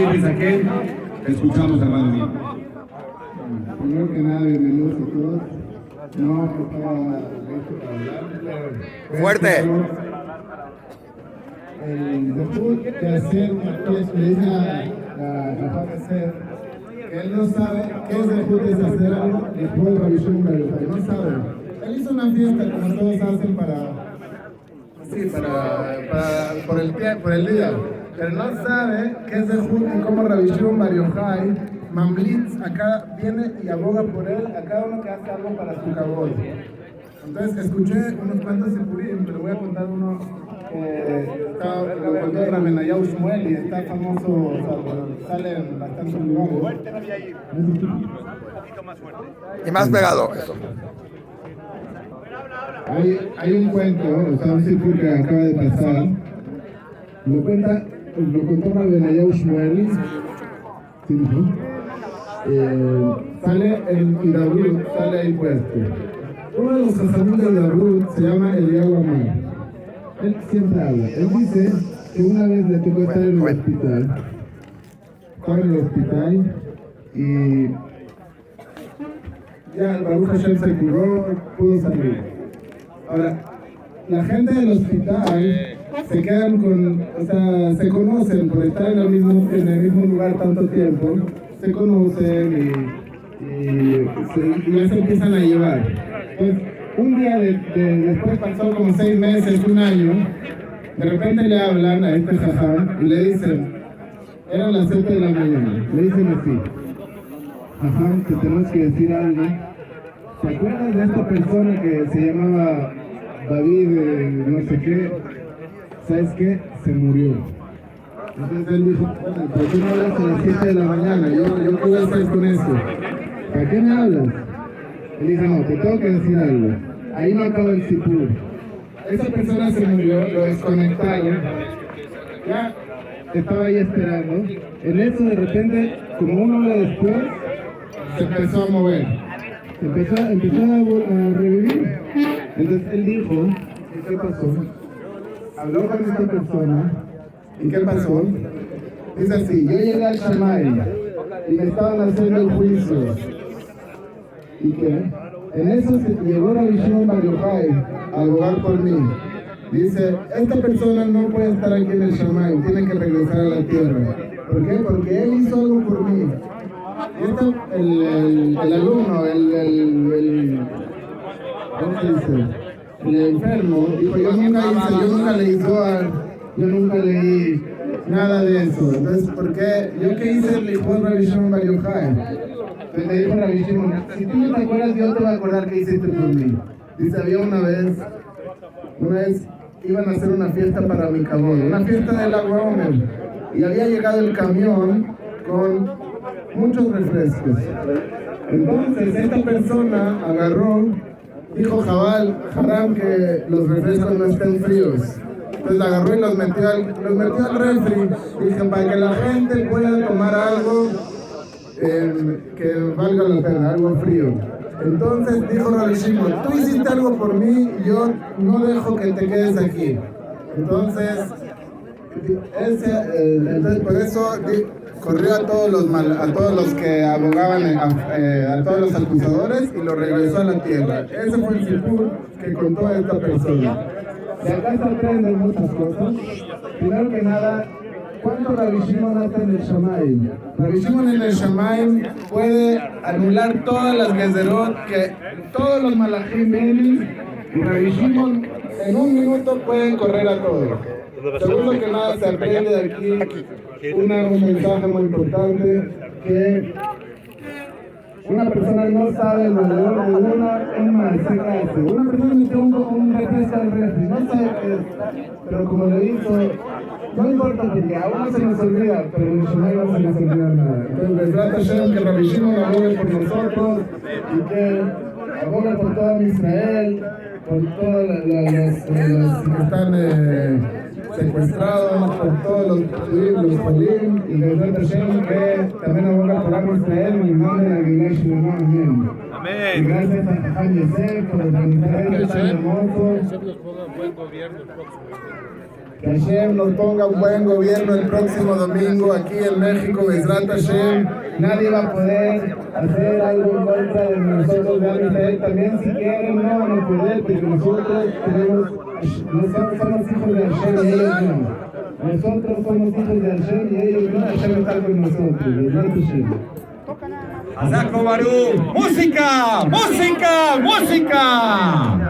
David Saquel, escuchamos, hermano mío. Primero que nada, bienvenidos a todos. No estaba listo para hablar, pero... ¡Fuerte! El debut de hacer una fiesta, le dice a Juan Hacer, que él no sabe qué es debut de hacer algo después de Revisión Bar Yochai, no sabe. Él hizo una fiesta como todos hacen por el día, pero no sabe qué es debut y cómo Revisión Bar Yochai, Mamlitz, acá viene y aboga por él a cada uno que hace algo para su cabot. Entonces escuché unos cuantos sipurim, pero voy a contar uno lo contó Ramenayau Shmuel y está famoso, o sea, sale en bastantes lugares. Y más pegado, eso. Hay un cuento, o sea, un sipur que acaba de pasar. Lo contó Ramenayau Shmuel. ¿Sí, no? Sale en Hidabrut, sale ahí puesto. Uno de los sacerdotes de Hidabrut se llama Eliyahu Amar. Él siempre habla. Él dice que una vez le tocó estar en el hospital. Estaba en el hospital y ya el Baruch Hashem se curó, pudo salir. Ahora, la gente del hospital se quedan o sea, se conocen por estar en el mismo lugar tanto tiempo. Se conocen y ya se empiezan a llevar. Entonces, un día después pasó como 6 meses, un año, de repente le hablan a este jajam y le dicen, eran las 7 de la mañana, le dicen así, jajam, te tenemos que decir algo. ¿Te acuerdas de esta persona que se llamaba David, no sé qué? ¿Sabes qué? Se murió. Entonces él dijo, ¿por qué no hablas a las 7 de la mañana? ¿Yo qué voy a hacer con eso? ¿Para qué me hablas? Él dice, no, te tengo que decir algo. Ahí no acaba el sipur. Esa persona se murió, lo desconectaron. Ya estaba ahí esperando. En eso de repente, como una hora después, se empezó a mover. Empezó a revivir. Entonces él dijo, ¿y qué pasó? Habló con esta persona. ¿Y qué pasó? Dice así, yo llegué al Shamay y me estaban haciendo el juicio. ¿Y qué? En eso se llegó Revisión Bar Yochai a abogar por mí. Dice, esta persona no puede estar aquí en el Shamay, tiene que regresar a la tierra. ¿Por qué? Porque él hizo algo por mí. El alumno, ¿cómo se dice? El enfermo, dijo, yo nunca leí Zohar, yo nunca leí nada de eso. Entonces, ¿por qué? ¿Yo qué hice? Le dijo Revisión Bar Yochai. Entonces le dijo Rabbi Shimon, si tú no te acuerdas, yo te voy a acordar qué hiciste por mí. Dice, había una vez iban a hacer una fiesta para mi cabot, una fiesta del agua Omer, y había llegado el camión con muchos refrescos. Entonces esta persona agarró, dijo Haram que los refrescos no estén fríos. Entonces agarró y los metió al refri. Dije, para que la gente pueda tomar algo que valga la pena, algo frío. Entonces dijo Rabbi Shimon, tú hiciste algo por mí, yo no dejo que te quedes aquí. Entonces por eso corrió a todos los que abogaban, a todos los acusadores y lo regresó a la tierra. Ese fue el sipur que contó esta persona. De acá se aprenden muchas cosas. Primero que nada, ¿cuánto Rabbi Shimon hace en el Shamayim? Rabbi Shimon en el Shamayim puede anular todas las gezerot que todos los malachim vienen, y Rabbi Shimon en un minuto pueden correr a todos. Segundo que nada, se aprende de aquí un mensaje muy importante, que una persona no sabe el valor de un maestro. Una persona metió un refresco al refri, no sabe qué es, pero como le dijo, no importa porque a uno se nos olvida, pero en el Shemay no se nos olvida nada. Entonces, Bezrat Hashem, que Rabbi Shimon abogue por nosotros y que abogue por todo Israel, por todos los que están secuestrados, por todos los Jolim, y Bezrat Hashem, que también aboga por Am Israel y manden a Gilay Shlomo. Amén. Y gracias a Jajam Yosef por organizar este tan hermoso. Buen gobierno el próximo. Que Hashem nos ponga un buen gobierno el próximo domingo aquí en México, Bezrat Hashem. Nadie va a poder hacer algo en contra de nosotros de Israel. También si quieren, no van a poder, porque nosotros somos hijos de Hashem y ellos no. Nosotros somos hijos de Hashem y ellos no. Hashem está con nosotros. Bezrat Hashem. Azako Baruch. ¡Música! ¡Música! ¡Música!